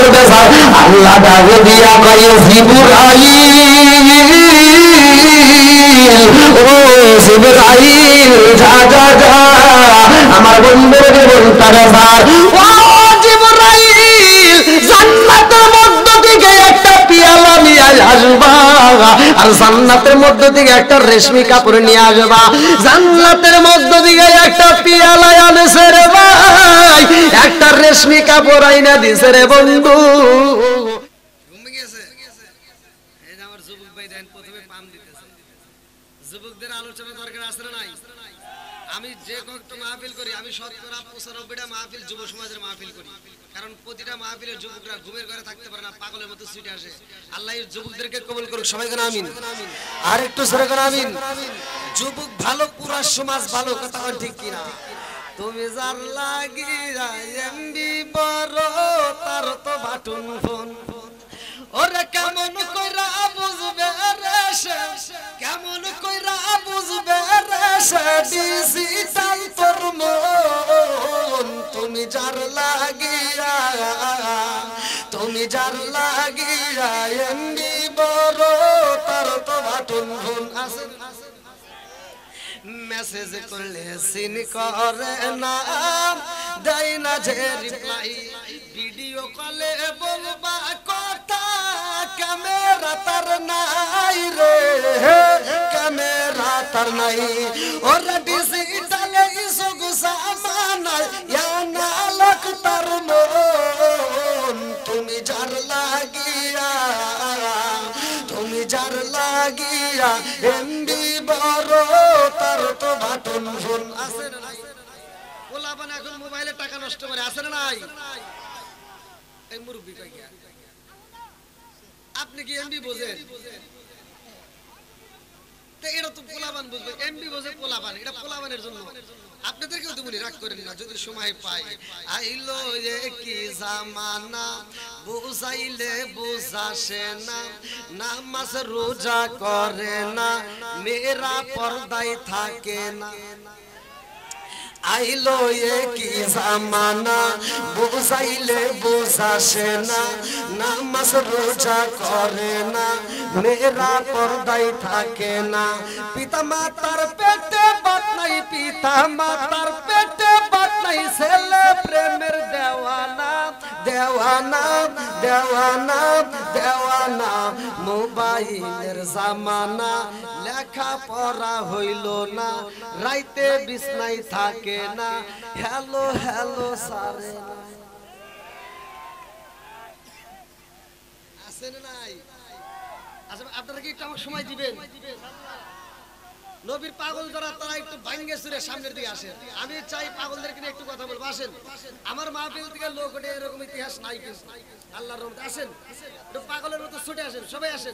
করবে স্যার আল্লাহ ডাকে দিয়া কয় জিবরাইল ও জিবরাইল যা যা যা আমার বন্ধুকে বলতারে স্যার ও জিবরাইল জান্নাতের মধ্য থেকে একটা পিয়ালা নিয়ে আসবা আর জান্নাতের মধ্য থেকে একটা রেশমি কাপড় নিয়ে আসবা জান্নাতের মধ্য থেকে একটা পিয়ালা আনছে রে ভাই একটা রেশমি কাপড় আইনা দিছে রে বন্ধু যুবকদের আলোচনা দরকার আছে না নাই আমি যে কয়েকটা মাহফিল করি আমি শতকরা 95টা মাহফিল যুব সমাজের মাহফিল করি কারণ প্রতিটা মাহফিলের যুবকরা ঘুমের ঘরে থাকতে পারে না পাগলের মতো ছুটে আসে আল্লাহ এই যুবকদেরকে কবুল করুক সবাই কোন আমিন আর একটু সরে কোন আমিন যুবক ভালো পুরো সমাজ ভালো কথা ঠিক কি না তুমি যার লাগিয়া এমবি বড় তার তো বাটন ফোন ওরে কেমন কইরা বুঝবে রে সে কেমন কইরা বুঝবে রে সে ডিজিটাল তোর মন তুমি যার লাগিয়া এমবি বড় তার তো বাটন ফোন আছে মেসেজ করলে সিন করে না দেয় না যে রিপ্লাই ভিডিও কলে বলবা কথা ক্যামেরা তার নাই রে ক্যামেরা তার নাই ওরা ডিজিটালে ইসুক সামানায় ইয়ানা লাখ তার মন তুমি যার লাগিয়া এমবি বড় তার তো বাটন ফোন আছে না নাই ওলাবান এখন মোবাইলে টাকা নষ্ট করে আছে না নাই এই মুরব্বি কই গিয়া আপনি কি এমবি বোঝেন তে এটা তো পোলাবান বুঝবে এমবি বোঝে পোলাবান এটা পোলাবানের জন্য আপনাদেরকেও তুমি রাগ করেন না যদি সময় পাই আইলো কি জামানা বুঝাইলে বুঝাসে না নামাজ রোজা করে না মেয়েরা পর্দায় থাকে না আইলো কি জামানা বুঝাইলে বুঝাসে না নামাজ রোজা করে না মেয়েরা পর্দায় থাকে না পিতা মাতার পেটে বাত নাই পিতা মাতার পেটে বাত নাই ছেলে প্রেমের দেওয়ানা দেওয়ানা দেওয়ানা দেওয়ানা মোবাইলের জামানা লেখা পড়া হইল না রাইতে বিছনায় থাকে না হ্যালো হ্যালো সারে আসেন নাই আচ্ছা আপনারা কি একটু আমার সময় দিবেন নবীর পাগল যারা তারা একটু ভাঙ্গে চুরে সামনের দিকে আসেন আমি চাই পাগলদেরকে নিয়ে একটু কথা বলবো আসেন আমার মাহফিল থেকে লোক ওঠে এরকম ইতিহাস নাই কিন্তু আল্লাহর রহমতে আসেন একটু পাগলের মতো ছুটে আসেন সবাই আসেন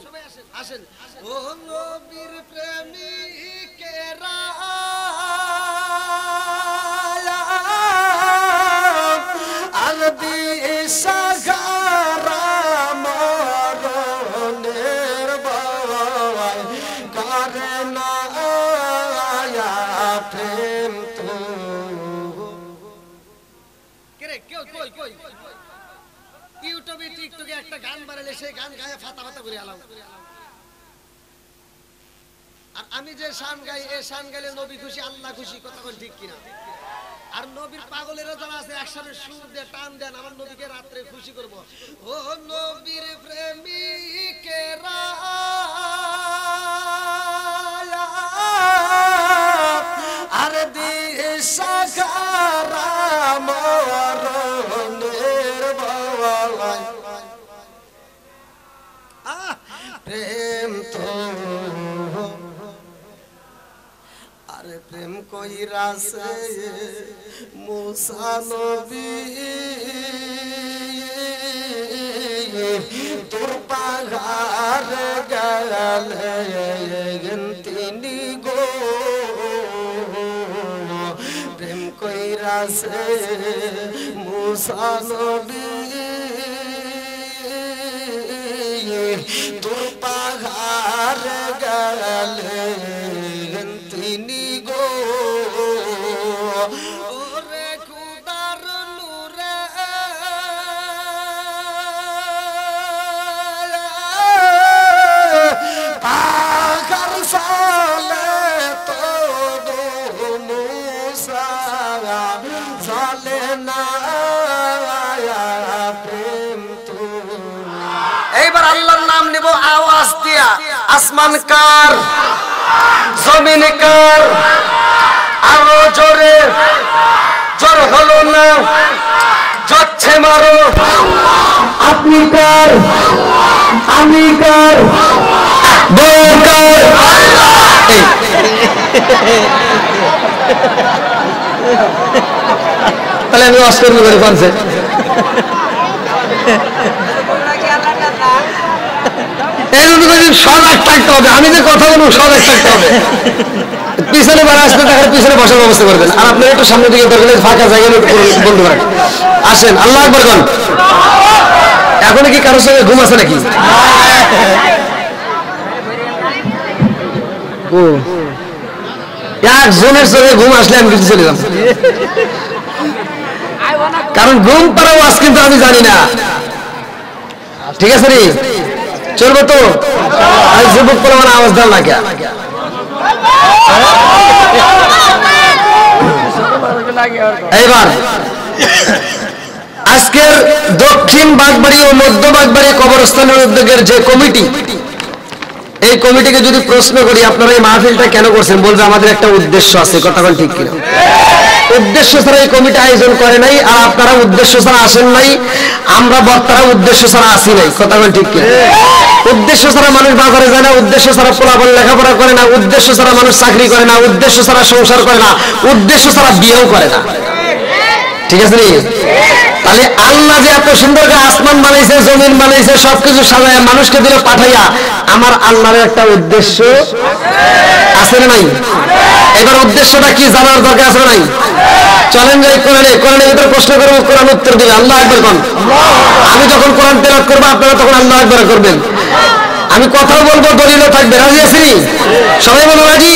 আসেন ও নবীর প্রেমিকেরা আর দিশাহারা মরণের ভয় করে না প্রেম তো কেরে কই কই ইউটিউবে টিকটকে একটা গান বানালে সেই গান গায়ে ফাতা ফাতা করে আলাম আর আমি যে শান গাই এই শান গাইলে নবী খুশি আল্লাহ খুশি কথা কোন ঠিক কিনা আর নবীর পাগলেরা যারা আছে একসাথে সুর দিয়ে টান দেন আমার নবীকে রাত্রে খুশি করব ও নবীর প্রেমিকেরা আর দিশাহারা মরণের ভয় প্রেম তো আরে প্রেম কইরাছে মুসা নবী তোর পাহাড় গেলেন তিনি গো প্রেম কইরাছে মুসা নবী তোর পাহাড় গেলেন তিনি গো ওরে খুদার নূরে নিব আওয়াজ দিয়া, আসমান কার, জমিন কার, আরো জোরে, জোর হলো না, যাচ্ছে মারো, আপনি কার, আমি কার, বউ কার। তাহলে আমি অস্কর করে পারছে সজাগ থাকতে হবে, আমি যে কথা বলবো সজাগ থাকতে হবে। পিছনে বার আসতে দেখার পিছনে বসার ব্যবস্থা করবেন, আর আপনার একটু সামনের দিকে দরকার ফাঁকা জায়গায় বলতে পারেন। আসেন, আল্লাহ আকবার বলেন। এখন কি কারোর সঙ্গে ঘুম আছে নাকি? একজনের সঙ্গে ঘুম আসলে আমি কিছু চলে যাব, কারণ ঘুম পাড়া ওয়াজ কিন্তু আমি জানি না। ঠিক আছে রে, চলবো তো? আর যুবক বলে আমার আওয়াজ দাও না কে? এইবার আজকের দক্ষিণ বাগবাড়ি ও মধ্য বাগবাড়ি কবরস্থানের উদ্যোগের যে কমিটি, এই কমিটিকে যদি প্রশ্ন করি আপনারা এই মাহফিলটা কেন করছেন, বলবে আমাদের একটা উদ্দেশ্য আছে। কথা বল ঠিক কিনা? উদ্দেশ্য ছাড়া এই কমিটি আয়োজন করে নাই, আর আপনারা উদ্দেশ্য ছাড়া আসেন নাই, আমরা বক্তারা উদ্দেশ্য ছাড়া আসি নাই। কথা বল ঠিক কিনা? উদ্দেশ্য ছাড়া মানুষ বাজারে যায় না, উদ্দেশ্য ছাড়া পোলাপান লেখাপড়া করে না, উদ্দেশ্য ছাড়া মানুষ চাকরি করে না, উদ্দেশ্য ছাড়া সংসার করে না, উদ্দেশ্য ছাড়া বিয়েও করে না। ঠিক আছে? তাহলে আল্লাহ যে এত সুন্দর করে আসমান বানাইছে, জমিন বানাইছে, সবকিছু সাজায় মানুষকে দিলে পাঠাইয়া, আমার আল্লাহর একটা উদ্দেশ্য আছে না নাই? এবার উদ্দেশ্যটা কি জানার দরকার আছে না নাই? চলেন যাই কোরআনে, কোরআনের ভিতরে প্রশ্ন করবো, কোরআন উত্তর দিবে। আল্লাহ আকবার কোন? আমি যখন কোরআন তেলাওয়াত করবো আপনারা তখন আল্লাহ আকবার করবেন। আমি কথাও বলবো, দলিলও থাকবে। রাজি আছি? সবাই বলো রাজি?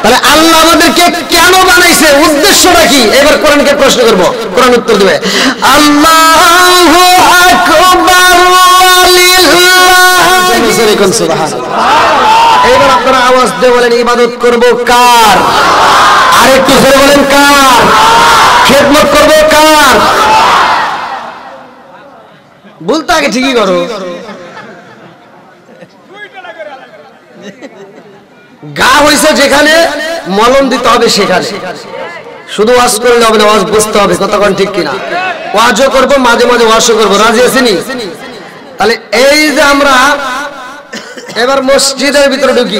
তাহলে আল্লাহ আমাদেরকে কেন বানাইছে, উদ্দেশ্যটা কি? এবার কোরআনকে প্রশ্ন করব, কোরআন উত্তর দেবে। আল্লাহু আকবার ওয়ালিল্লাহি সুবহানাল্লাহ। এবার আপনারা আওয়াজ দিয়ে বলেন, ইবাদত করব কার? আরেকটু জোরে বলেন, কার? খেদমত করব কার? বলতে আগে ঠিকই করো। গা হইছে যেখানে, মলম দিতে হবে সেখানে। শুধু ওয়াজ করলে হবে না, ওয়াজ বুঝতে হবে। কতক্ষণ ঠিক কিনা? ওয়াজও করবো, মাঝে মাঝে ওয়াজও করবো। রাজি আছেনি? তাহলে এই যে আমরা এবার মসজিদের ভিতরে ঢুকি,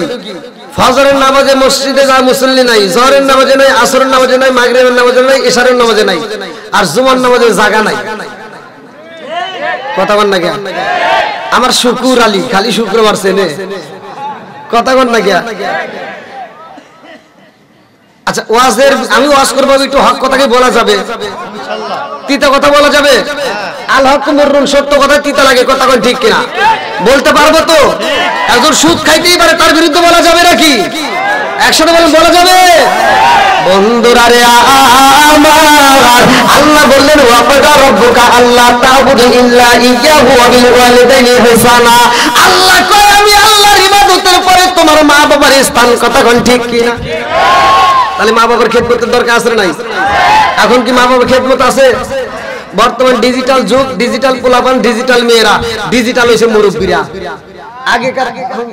ফজরের নামাজে মসজিদে যা মুসল্লি নাই, জোহরের নামাজে নাই, আসরের নামাজে নাই, মাগরিবের নামাজে নাই, ইশারের নামাজে নাই, আর জুমার নামাজে জায়গা নাই। কথা বল না কে? আমার শুকুর আলী খালি শুক্রবার চেনে। কথা বল না কে? আচ্ছা, ওয়াজের আমি ওয়াজ করবো, একটু হক কথাকে বলা যাবে, তিতা কথা বলা যাবে? আল হক মুররুন, সত্য কথা তিতা লাগে। কথা কোন ঠিক কিনা? বলতে পারবো তো? একজন সুদ খাইতেই পারে, তার বিরুদ্ধে বলা যাবে নাকি? একসাথে বলেন, বলা যাবে? বন্ধুরা রে আমার, আল্লাহ বললেন ওয়াকাদা রাব্বুকা আল্লা তা'বুদু ইল্লা ইয়্যাহু ওয়া বিল ওয়ালিদাইনি ইহসানা। আল্লাহ কয় আমি আল্লাহর ইবাদতের পরে তোমার মা বাবার স্থান। কথা কোন ঠিক কিনা? তাহলে মা বাবার খেদমতের দরকার আছে নাই? এখন কি মা বাবার খেদমত আছে? বর্তমান ডিজিটাল যুগ, ডিজিটাল পোলাপান, ডিজিটাল মেয়েরা, ডিজিটাল হয়েছে মুরব্বীরা। আগেকার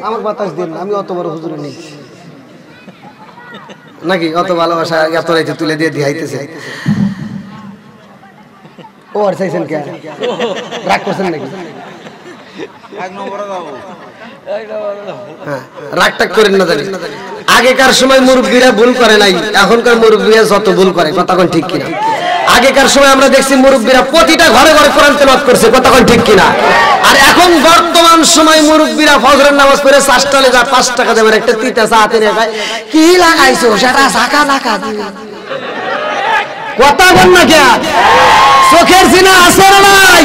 আমার বাতাস দিন, আমি অত বড় হুজুর নেই নাকি অত ভালোবাসা এত রাইতে তুলে দিয়ে দিহাইতেছে। ও আর চাইছেন কে? রাগ করছেন নাকি? রাগ টাগ করেন না জানি। আগেকার সময় মুরব্বীরা ভুল করে নাই, এখনকার মুরব্বীরা যত ভুল করে। কথা কোন ঠিক কিনা? আগেকার সময় আমরা দেখছি মুরব্বীরা প্রতিটা ঘরে ঘরে কোরআন তেলাওয়াত করছে। কথা কোন ঠিক কিনা? আর এখন বর্তমান সময় মুরব্বীরা ফজরের নামাজ পড়ে চাষটালে যা 5 টাকা দেবেন একটা তিতা চা হাতে রেখে, কি লাগাইছো সেটা ঝাঁকা ঝাঁকা। কথা বল না কে? চোখের জিনা আছে না নাই?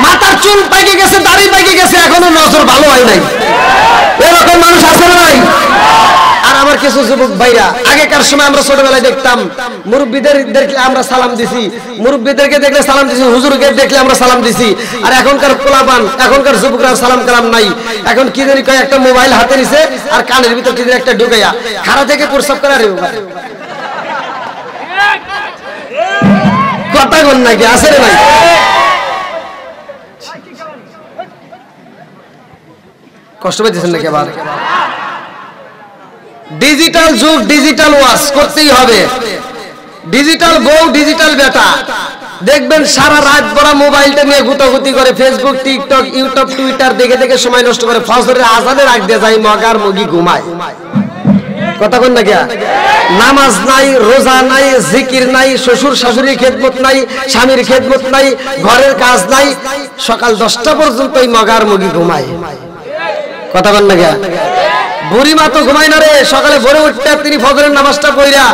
মাথার চুল পাইকে গেছে, দাড়ি পাইকে গেছে, এখনো নজর ভালো হয় নাই। এরকম মানুষ আছে না নাই? আর আমার কিছু যুবক ভাইরা, আগেকার সময় আমরা ছোটবেলায় দেখতাম মুরব্বীদের দেখলে আমরা সালাম দিছি, মুরব্বীদেরকে দেখলে সালাম দিছি, হুজুরকে দেখলে আমরা সালাম দিছি। আর এখনকার পোলাপান, এখনকার যুবকরা সালাম কালাম নাই। এখন কি জানি কয় একটা মোবাইল হাতে নিছে, আর কানের ভিতর কি জানি একটা ঢুকাইয়া খাড়া থেকে প্রস্রাব করে। আরে কথা বল নাকি? আছে রে ভাই? কষ্ট পাইতেছেন নাকি আবার? ডিজিটাল যুগ, ডিজিটাল ওয়াজ করতেই হবে। ডিজিটাল বউ, ডিজিটাল বেটা, দেখবেন সারা রাত ভরা মোবাইলটা নিয়ে গুতাগুতি করে, ফেসবুক, টিকটক, ইউটিউব, টুইটার দেখে দেখে সময় নষ্ট করে। ফজরের আজানের আগ দিয়ে যায় মগার মুগি ঘুমায়। কথা কোন না কি? নামাজ নাই, রোজা নাই, জিকির নাই, শ্বশুর শাশুড়ির খেদমত নাই, স্বামীর খেদমত নাই, ঘরের কাজ নাই, সকাল 10টা পর্যন্ত এই মগার মুগি ঘুমায়। কথা কোন না কি? বুড়ি মা তো ঘুমায় না রে, সকালে ভোরে উঠতে তিনি ফজরের নামাজটা পড়িয়া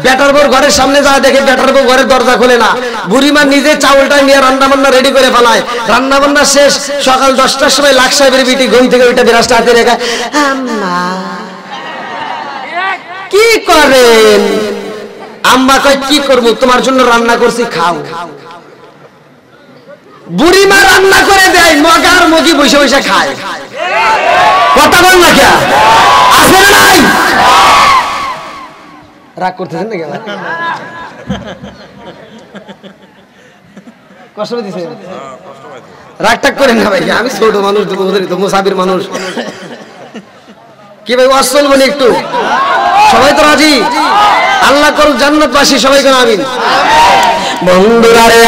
বেটার বউ ঘরের সামনে যায়, দেখে বেটার বউ ঘরের দরজা খোলে না। বুড়ি মা নিজে চাউলটা নিয়ে রান্না বান্না রেডি করে ফেলায়। রান্না বান্না শেষ, সকাল 10টার সময় লাখ সাহেবের বিটি ঘুম থেকে ওইটা বিরাজটা হাতে রেখে, আম্মা কি করেন? আম্মা কয় কি করবো, তোমার জন্য রান্না করছি, খাও। বুড়ি মা রান্না করে দেয়, মগার মুগি বসে বসে খায়। কথা বল না কে? আছে না নাই? রাগ করতেছেন নাকি? কষ্ট দিছে? রাগ টাগ করেন না ভাই, আমি ছোট মানুষ, মুসাফির মানুষ। কি ভাই ওয়াজ চলবো না একটু? সবাই তো রাজি? আল্লাহ করুক জান্নাতবাসী, সবাই কোন আমিন। বন্ধুরা রে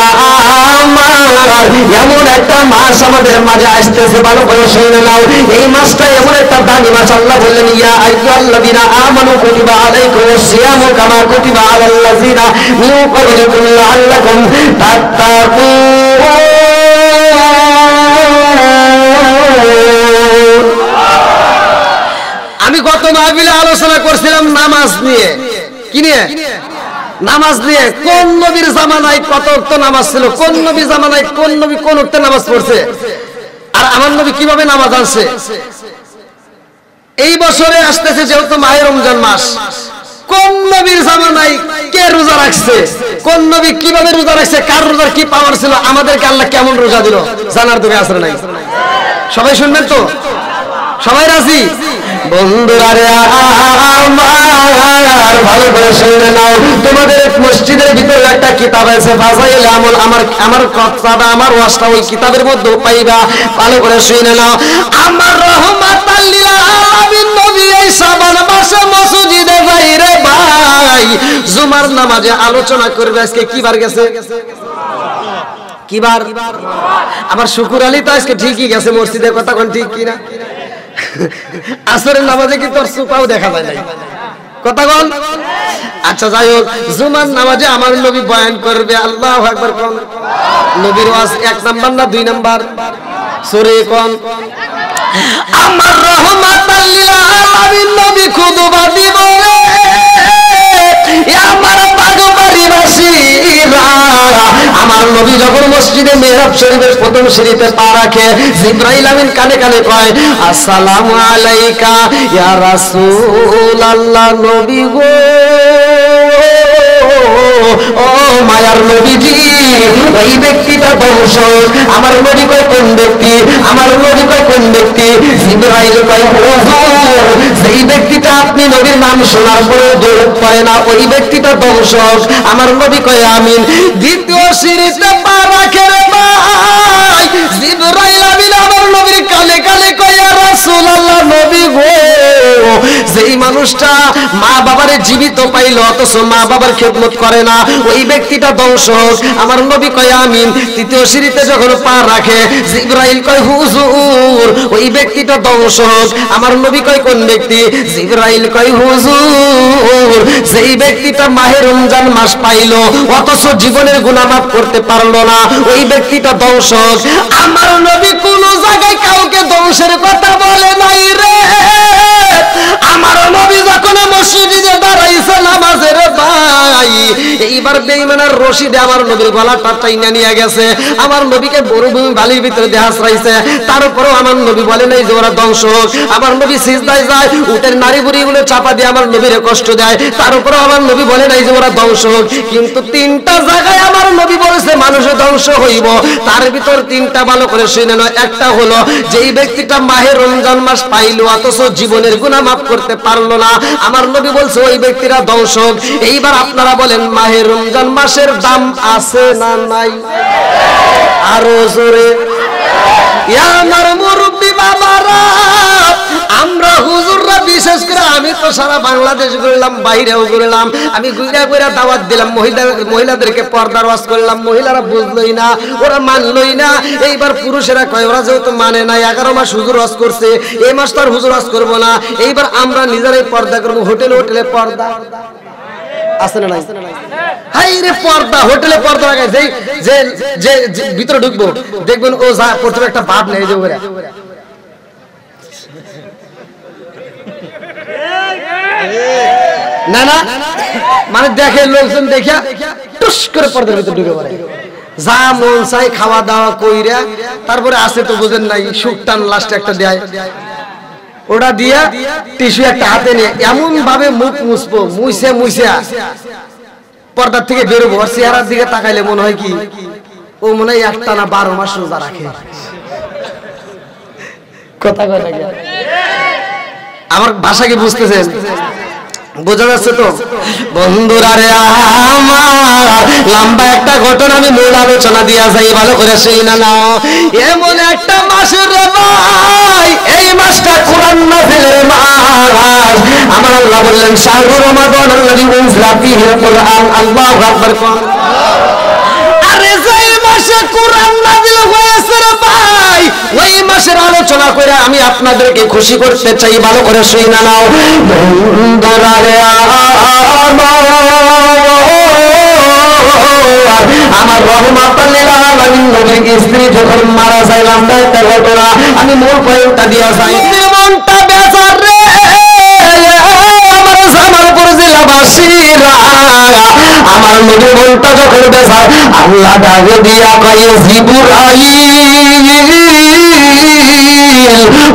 আমার, এমন একটা মাস আমাদের মাঝে আসতেছে, ভালো করে শুনে নাও। এই মাসটা এমন একটা দামি মাস, আল্লাহ বললেন ইয়া আইয়ুহাল্লাযীনা আমানু কুতিবা আলাইকুমুস সিয়ামু কামা কুতিবা আলাল্লাযীনা মিন ক্বাবলিকুম লাআল্লাকুম তাত্তাকুন। আমি গত মাহফিলে আলোচনা করছিলাম নামাজ নিয়ে। কি নিয়ে? নামাজ নিয়ে। কোন নবীর জামানায় কত ওয়াক্ত নামাজ ছিল, কোন নবীর জামানায় কোন নবী কোন ওয়াক্তে নামাজ পড়ছে, আর আমার নবী কিভাবে নামাজ আনছে। এই বছরে আসতেছে যেহেতু মাহে রমজান মাস, কোন নবীর জামানায় কে রোজা রাখছে, কোন নবী কিভাবে রোজা রাখছে, কার রোজার কি পাওয়ার ছিল, আমাদেরকে আল্লাহ কেমন রোজা দিল, জানার দরকার আছে নাই? সবাই শুনবেন তো? সবাই রাজি? বন্ধুরা রে আমার, ভালো করে শুনে নাও। তোমাদের মসজিদের ভিতরে একটা কিতাব আছে, ফাজাইল আমল। আমার কথাটা, আমার ওয়াজটা ওই কিতাবের মধ্যে পাইবা, ভালো করে শুনে নাও। আমার রহমাতাল লিল আলামিন নবী এই শাবান মাসে মসজিদে যাই রে ভাই, জুমার নামাজে আলোচনা করবে। আজকে কি বার গেছে? কি বার? আমার শুকুর আলী তো আজকে ঠিকই গেছে মসজিদে। কথা কোন ঠিক কিনা? আসরের নামাজে কি তোর সুপাও দেখা যায় নাই? কথা কোন? আচ্ছা যাই হোক, জুমার নামাজে আমার নবী বয়ান করবে। আল্লাহু আকবার কোন? নবীর ওয়াজ 1 নাম্বার না 2 নাম্বার? সূরা কোন? আমার রহমাতাল লিল আলামিন নবী খুতবা দিব রে, আমার পাগবাড়িবাসীরা। আমার নবী যখন মসজিদে মেহরাব শরীফের প্রথম সিঁড়িতে পা রাখে, জিবরাইল আমিন কানে কানে কয় আসসালামু আলাইকা ইয়া রাসূলুল্লাহ। নবী গো, ও মায়ার নবীজি, ওই ব্যক্তিটা বংশ। আমার নবী কয় কোন ব্যক্তি? আমার নবী কয় কোন ব্যক্তি? জিবরাইল কয় হুজুর, যেই ব্যক্তিটা আপনি নবীর নাম শোনার পরে দৌড় পায় না, ওই ব্যক্তিটা দংশক। আমার নবী কয় আমিন। দ্বিতীয় সিঁড়িতে পা রাখে রে ভাই, জিবরাইল আমিন আমার নবীর কানে কানে কয় ইয়া রাসূলুল্লাহ। নবী গো, যেই মানুষটা মা বাবারে জীবিত পাইল অথচ মা বাবার খেদমত করে না, ওই ব্যক্তিটা দংশক। আমার নবী কয় আমিন। তৃতীয় সিঁড়িতে যখন পা রাখে, জিবরাইল কয় হুজুর, ওই ব্যক্তিটা দংশক। আমার নবী কয় কোন ব্যক্তি? জিবরাইল কয় হুজুর, যেই ব্যক্তিটা মাহে রমজান মাস পাইল অথচ জীবনের গুনাহ মাফ করতে পারলো না, ওই ব্যক্তিটা দংশক। আমার নবী কোন জায়গায় কাউকে দংশের কথা বলে নাই রে। আমার নবী যখন মসজিদে দাঁড়াইছে নামাজের ভাই, এইবার বেঈমানের রশিদে আমার নবীর গলাটা টাইনা নিয়ে গেছে। আমার নবীকে মরুভূমি বালির ভিতরে দেহ আশ্রাইছে, তারপরেও আমার নবী বলে নাই যে ওরা দংশক। আমার নবী সিজদায় যায়, উটের নারী বুড়িগুলো চাপা দিয়ে আমার নবীরে কষ্ট দেয়, তারপরেও আমার নবী বলে নাই যে ওরা দংশক। কিন্তু 3টা জায়গায় আমার নবী বলেছে মানুষে ধ্বংস হইব, তার ভিতর 3টা ভালো করে শুনে নাও। একটা হলো যেই ব্যক্তিটা মাহে রমজান মাস পাইল অথচ জীবনের গুনাহ মাফ করতে পারলো না, আমার নবী বলছে ওই ব্যক্তিরা দংশক। এইবার আপনারা বলেন মাহে রমজান মাসের দাম আছে না নাই? আরো জোরে। আমার মুরব্বি মুরব্বী বাবারা, আমরা হুজুররা বিশেষ করে, আমি তো সারা বাংলাদেশ ঘুরলাম, বাইরেও ঘুরলাম, আমি ঘুরে ঘুরে দাওয়াত দিলাম, মহিলাদেরকে পর্দার ওয়াজ করলাম, মহিলারা বুঝলই না, ওরা মানলই না। এইবার পুরুষেরা কয় ওরা যেহেতু মানে না, 11 মাস হুজুর ওয়াজ করছে, এই মাস তো আর হুজুর ওয়াজ করবো না, এইবার আমরা নিজেরাই পর্দা করবো। হোটেলে হোটেলে পর্দা আছে না নাই? হাই রে পর্দা, হোটেলে পর্দা লাগায়, যে যে ভিতরে ঢুকবো দেখবেন ও যা প্রথমে একটা ভাব নেই যে ওরা না না মানে দেখে লোকজন দেখিয়া টুস করে পর্দার ভিতরে ঢুকে পড়ে, যা মন চাই খাওয়া দাওয়া কইরা, তারপরে আসে তো বুঝেন নাই সুখ টান লাস্টে একটা দেয়, ওটা দিয়া টিস্যু একটা হাতে নিয়ে এমন ভাবে মুখ মুছবো, মুছে মুছে পর্দার থেকে বেরোবো, আর চেহারার দিকে তাকাইলে মনে হয় কি ও মনে হয় একটা না 12 মাস রোজা রাখে। কথা কথা আমার ভাষা কি বুঝতেছেন? বোঝা যাচ্ছে তো বন্ধুরা রে আমার? লম্বা একটা ঘটনা আমি মূল আলোচনা দিয়া যাই, ভালো করে শুই না নাও। এমন একটা মাসের রে ভাই, এই মাসটা কোরআন নাযিলের মাস। আমার আল্লাহ বললেন শাহরুর রমাদান আল্লাযী উনজিলা ফীহিল কুরআন। আল্লাহু আকবার। আরে যেই মাসে কোরআন নাযিল হয়েছে রে ভাই, ওই মাসের আলোচনা করে আমি আপনাদেরকে খুশি করতে চাই, ভালো করে শুই না নাও। বন্ধুরা রে আমার রহমাতুল লিল আলামিন নবীর স্ত্রী যখন মারা যায়, লম্বা একটা ঘটনা আমি মূল পয়েন্টটা দিয়া যাই। মনটা বেজার রে আমার জামালপুর জেলাবাসীরা, আমার নবী মনটা যখন বেজার, আল্লাহ ডাকে দিয়া কয় জিবরাইল,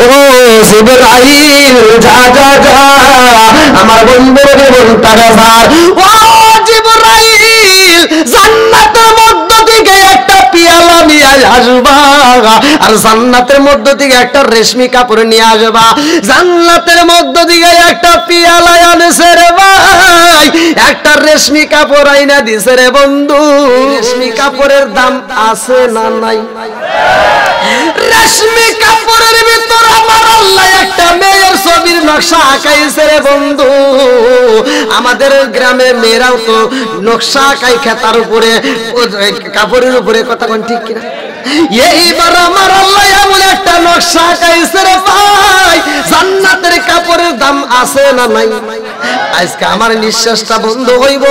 ও জিবরাইল যা যা যা, আমার বন্ধুর মনটা বেজার। ও জিবরাইল জান্নাতের মধ্য থেকে একটা পিয়ালা নিয়ে আসবা, আর জান্নাতের মধ্য থেকে একটা রেশমি কাপড় নিয়ে আসবা। জান্নাতের মধ্য থেকে একটা পিয়ালা আনছে রে ভাই, একটা রেশমি কাপড় আইনা দিছে রে বন্ধু। রেশমি কাপড়ের দাম আছে না নাই? রেশমি কাপড়ের ভিতর আমার আল্লাহ একটা মেয়ের ছবির নকশা আঁকাইছে রে বন্ধু। আমাদের গ্রামে মেয়েরাও তো নকশা আঁকাই খেতার উপরে, কাপড়ের উপরে, কথা কোন ঠিক কিনা? এইবার আমার আল্লাহ এমন একটা নকশা আঁকাইছে রে ভাই, জান্নাতের কাপড়ের দাম আছে না নাই? আজকে আমার নিঃশ্বাসটা বন্ধ হইব,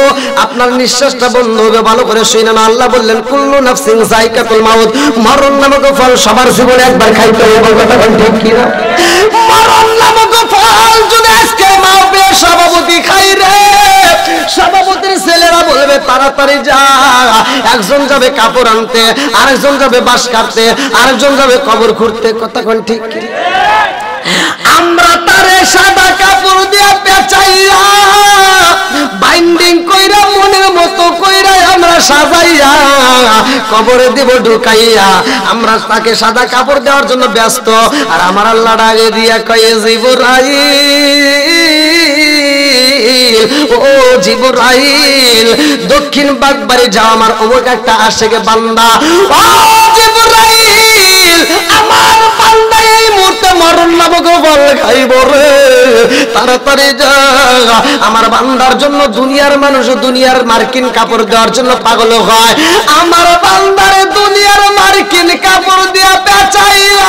আপনার নিঃশ্বাসটা বন্ধ হবে, ভালো করে শুনেন। আল্লাহ বললেন কুল্লু নাফসিন যায়কাতুল মাউত, মরণ নামক ফল সবার জীবনে একবার খাইতে হবে, কথা কোন ঠিক কিনা? মরণ নামক ফল যদি আজকে মাহফিলে সভাপতি খাই রে, সভাপতির ছেলেরা বলবে তাড়াতাড়ি যা, একজন যাবে কাপড় আনতে, আরেকজন যাবে বাঁশ কাটতে, আরেকজন যাবে কবর খুঁড়তে, কথা কোন ঠিক কিনা? আমরা তারে সাদা কাপড় দিয়া পেঁচাইয়া বাইন্ডিং কইরা মনের মতো কইরা আমরা সাজাইয়া কবরে দিব ঢুকাইয়া, আমরা তাকে সাদা কাপড় দেওয়ার জন্য ব্যস্ত, আর আমার আল্লাহ ডাকে দিয়া কয়ে জিবরাইল, ও জিবরাইল দক্ষিণ বাগবাড়ি যাও, আমার অমুক একটা আশেকে বান্দা। ও জিবরাইল আমার বান্দা এই মুহূর্তে মরণ নামক ফল খাইব রে, তাড়াতাড়ি যা। আমার বান্দার জন্য দুনিয়ার মানুষ দুনিয়ার মার্কিন কাপড় দেওয়ার জন্য পাগল হয়, আমার বান্দারে দুনিয়ার মার্কিন কাপড় দিয়া পেঁচাইয়া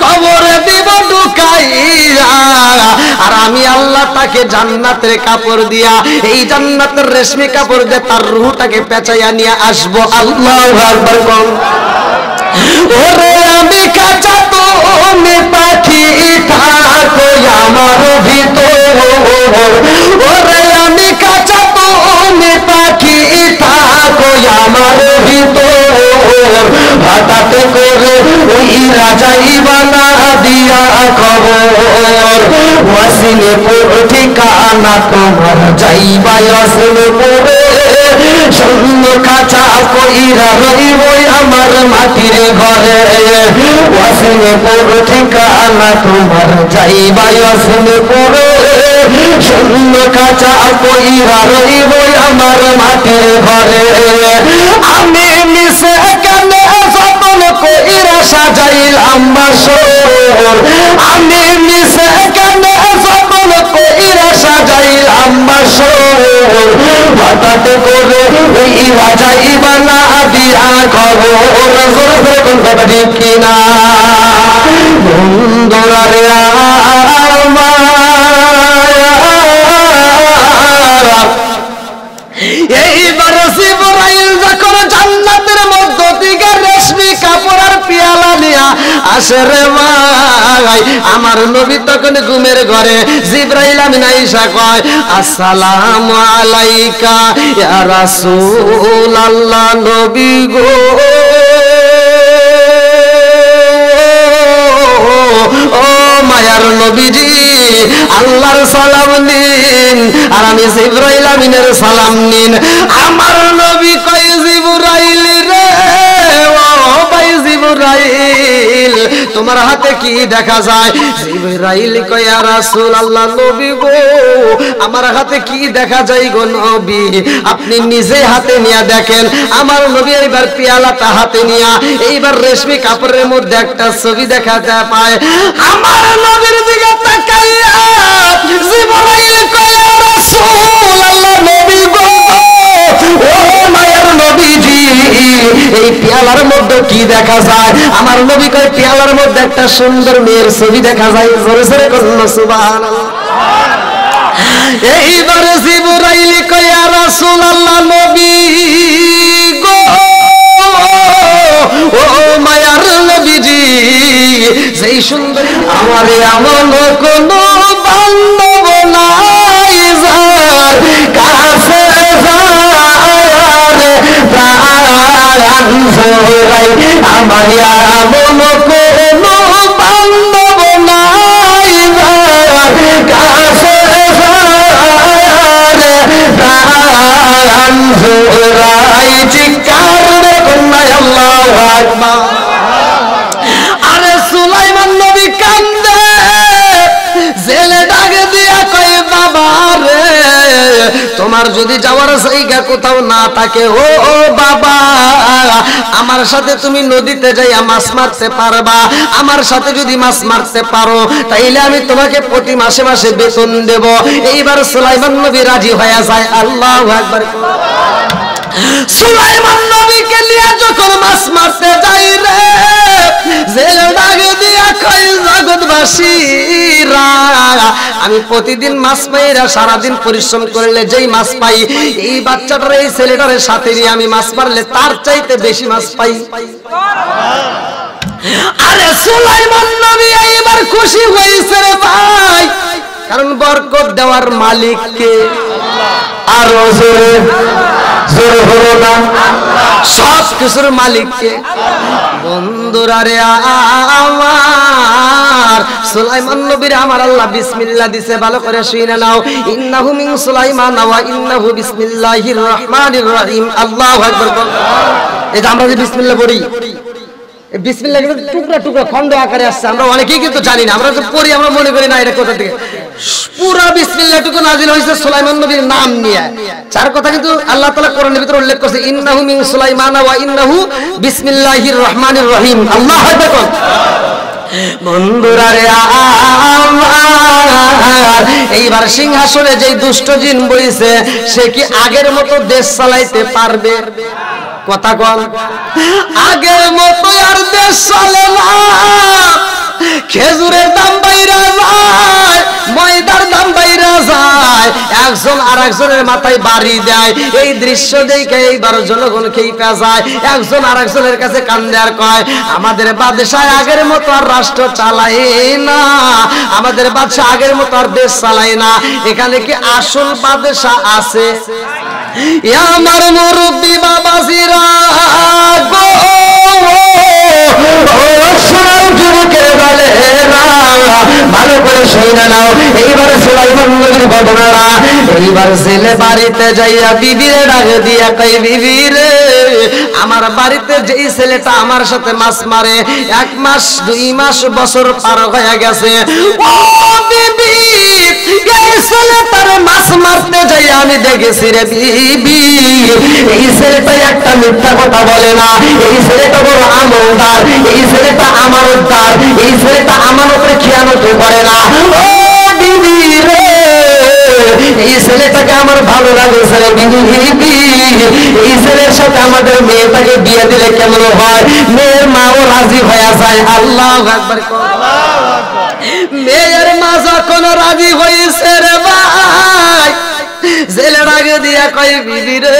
কবরে দিব ঢুকাইয়া, আর আমি আল্লাহ তাকে জান্নাতের কাপড় দিয়া, এই জান্নাতের রেশমি কাপড় দিয়ে তার রূহটাকে পেঁচাইয়া নিয়ে আসবো। আল্লাহু আকবার। ওরে আমি কাঁচা তুমি পাখি থাকো আমার ভিতর, ওরে আমি কাঁচা তুমি পাখি থাকো আমার ভিতর, হঠাৎ করে ওই রাজাই বানা দিয়া খবর, ওয়াসিলে পুরো ঠিকানা তোমার যাইবা আসলে পড়ে, শূন্য কাঁচা কইরা রইব আমার মাটির ঘরে, ওয়াসিলে পুরো ঠিকানা তোমার যাইবা আসলে পড়ে, শূন্য কাঁচা কইরা রইব আমার মাটির ঘরে। আমি মিশে কেন যতন কইরা সাজাইলাম বাসর, আমি মিশে কেন সফল কইরা সাজাইলাম বাসর, হঠাৎ করে এই বাজাইবা না দিয়া খবর, জোরে জোরে কোন কথা ঠিক কিনা বন্ধুরা রে আমার। এইবার জিবরাইল যখন জান্নাতের মধ্য থেকে রেশমি কাপড় আর পেয়ালা নিয়া আসে রে ভাই, আমার নবী তখন ঘুমের ঘরে, জিবরাইল আমিন আয়েশা কয় আসসালামু আলাইকা ইয়া রাসূলুল্লাহ, নবী গো ও মায়ার নবীজি, আল্লাহর সালাম নিন আর আমি জিবরাইল আমিনের সালাম নিন। আমার নবী কয় জিবরাইল রে, ও ভাই জিবরাইল তোমার হাতে কি দেখা যায়? জিবরাইল কয় ইয়া রাসূলুল্লাহ, নবী গো আমার হাতে কি দেখা যায় গো নবী, আপনি নিজে হাতে নিয়ে দেখেন। আমার নবী এইবার পেয়ালাটা হাতে নিয়া এইবার রেশমি কাপড়ের মধ্যে একটা ছবি দেখা পায়। আমার নবীর দিকে তাকাইয়া জিবরাইল কয় ইয়া রাসূলুল্লাহ, নবী গো ও মায়ের নবীজি, এই পেয়ালার মধ্যে কি দেখা যায়? আমার নবী কয় পেয়ালার মধ্যে একটা সুন্দর মেয়ের ছবি দেখা যায়। জোরে জোরে করুন সুবহানাল্লাহ। এইবার জিবরাইল কয় ইয়া রাসূলুল্লাহ, নবী গো ও মায়ার নবীজি, সেই সুন্দর আমারে এমন কোন বান্ধব নাই যার কাছে যায় প্রাণ জোড়াই, আমার এমন কোন বান্ধব নাই যার কাছে প্রাণ জোড়াই, চিৎকার কন্যায় আল্লাহু আকবার। আরে সুলাইমান নবী কান্দে, জেলে ডাকে দিয়া কয় বাবা রে, তোমার যদি যাওয়ার জায়গা কোথাও না থাকে, ও বাবা আমার সাথে তুমি নদীতে যাইয়া মাছ মারতে পারবা, আমার সাথে যদি মাছ মারতে পারো তাইলে আমি তোমাকে প্রতি মাসে মাসে বেতন দেব। এইবার সুলাইমান নবী রাজি হয়ে যায়। আল্লাহু আকবার। সুলাইমান নবীকে নিয়ে যখন মাছ মারতে যাই রে, জেলে ডাকে দিয়া কয় জগৎবাসীরা, আমি প্রতিদিন মাছ পাইরা সারাদিন পরিশ্রম করলে যেই মাছ পাই, এই বাচ্চাটার এই ছেলেটার সাথে নিয়ে আমি মাছ মারলে তার চাইতে বেশি মাছ পাই। আরে সুলাইমান নবী এইবার খুশি হয়েছে রে ভাই, কারণ বরকত দেওয়ার মালিক কে? আরো জোরে জোরে হলো না, সব কিছুর মালিক কে? বন্ধুরা রে আমার, সুলাইমান নবীর আমার আল্লাহ বিসমিল্লাহ দিছে, ভালো করে শুনে নাও। ইন্নাহু মিন সুলাইমান ওয়া ইন্নাহু বিসমিল্লাহির রহমানির রহিম। আল্লাহু আকবার। এই যে আমরা যে বিসমিল্লাহ পড়ি, এই বিসমিল্লাহ কিন্তু টুকরা টুকরা খন্ড আকারে আসছে, আমরা অনেকেই কিন্তু জানি না, আমরা যে পড়ি আমরা মনে করি না এটা কোথা থেকে। পুরা বিসমিল্লাহটুকু নাযিল হয়েছে সুলাইমান নবীর নাম নিয়ে, যার কথা কিন্তু আল্লাহ তাআলা কোরআনের ভিতরে উল্লেখ করেছে, ইন্নাহু মিন সুলাইমান ওয়া ইন্নাহু বিসমিল্লাহির রহমানির রহিম। আল্লাহু আকবার। বন্ধুরা রে আমার, এইবার সিংহাসনে যেই দুষ্ট জিন বইছে সে কি আগের মতো দেশ চালাইতে পারবে? কথা কন, আগের মতো আর দেশ চলে না। খেজুরের দাম বাইরা যায়, ময়দার দাম বাইরা যায়, একজন আর একজনের মাথায় বাড়ি দেয়। এই দৃশ্য দেখে এইবার জনগণ খেপে যায়, একজন আর একজনের কাছে কান্দে আর কয়, আমাদের বাদশাহ আগের মতো আর রাষ্ট্র চালায় না, আমাদের বাদশাহ আগের মতো আর দেশ চালায় না। এখানে কি আসল বাদশাহ আছে? আমার মুরব্বী বাবাজিরা গো, ভালো করে শুনে নাও। এইবার সুলাইমান নবীর ঘটনাটা, এইবার ছেলে বাড়িতে যাইয়া বিবিরে ডাকে দিয়া কই, বিবি রে আমার বাড়িতে যেই ছেলেটা আমার সাথে মাছ মারে 1 মাস 2 মাস বছর পার হয়ে গেছে, ও বিবি এই ছেলেটার মাছ মারতে যাইয়া আমি দেখেছি রে বিবি, এই ছেলেটা একটা মিথ্যা কথা বলে না, এই ছেলেটা বড় আমলদার, এই ছেলেটা আমানতদার, এই ছেলেটা আমানতের খেয়ানত করে না। ও বিবি রে, এই ছেলেটাকে আমার ভালো লাগছে রে বিবি, এই ছেলের সাথে আমাদের মেয়েটাকে বিয়ে দিলে কেমন হয়? মেয়ের মাও রাজি হয়ে যায়। আল্লাহু আকবার। মেয়ের মা যখন রাজি হয়েছে রে ভাই, ছেলের আগে দিয়া কয় বিবি রে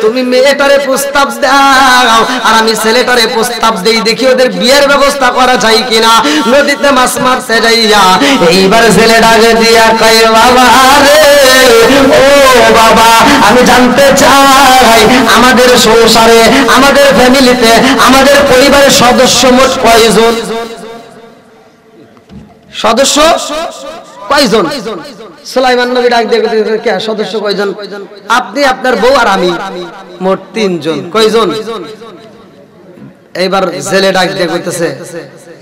তুমি মেয়েটারে প্রস্তাব দাও আর আমি ছেলেটারে প্রস্তাব দেই, দেখি ওদের বিয়ের ব্যবস্থা করা যায় কিনা। নদীতে মাছ মারতে যাইয়া এইবার ছেলের আগে দিয়া কয় বাবা রে, ও বাবা আমি জানতে চাই আমাদের সংসারে, আমাদের ফ্যামিলিতে, আমাদের পরিবারের সদস্য মোট কয়জন? সদস্য কয়জন? সুলাইমান নবী ডাক দিয়ে কে সদস্য কয়জন? আপনি, আপনার বউ আর আমি, মোট 3 জন। কয়জন? এইবার জেলে ডাক দিয়ে কইতেছে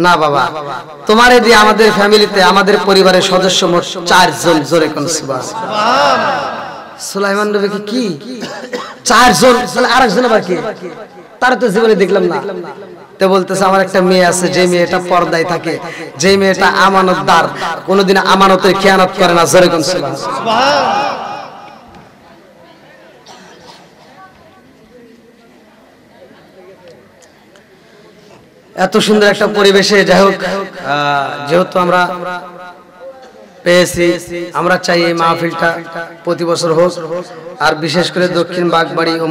না বাবা, তোমারে দিয়ে আমাদের ফ্যামিলিতে, আমাদের পরিবারের সদস্য মোট 4 জন। জোরে কোন সুবহানাল্লাহ। সুলাইমান নবী কি 4 জন? আরেকজন আবার কি? তার তো জীবনে দেখলাম না। তো বলতেছে আমার একটা মেয়ে আছে, যে মেয়েটা পর্দায় থাকে, যে মেয়েটা আমানতদার, কোনোদিন আমানতের খেয়ানত করে না। জোরে কোন সুবহানাল্লাহ। এত সুন্দর একটা পরিবেশে যাই হোক, যেহেতু আমরা পেয়েছি, আমরা চাই এই মাহফিলটা প্রতি বছর হোক, আর বিশেষ করে দক্ষিণ বাগবাড়ি ও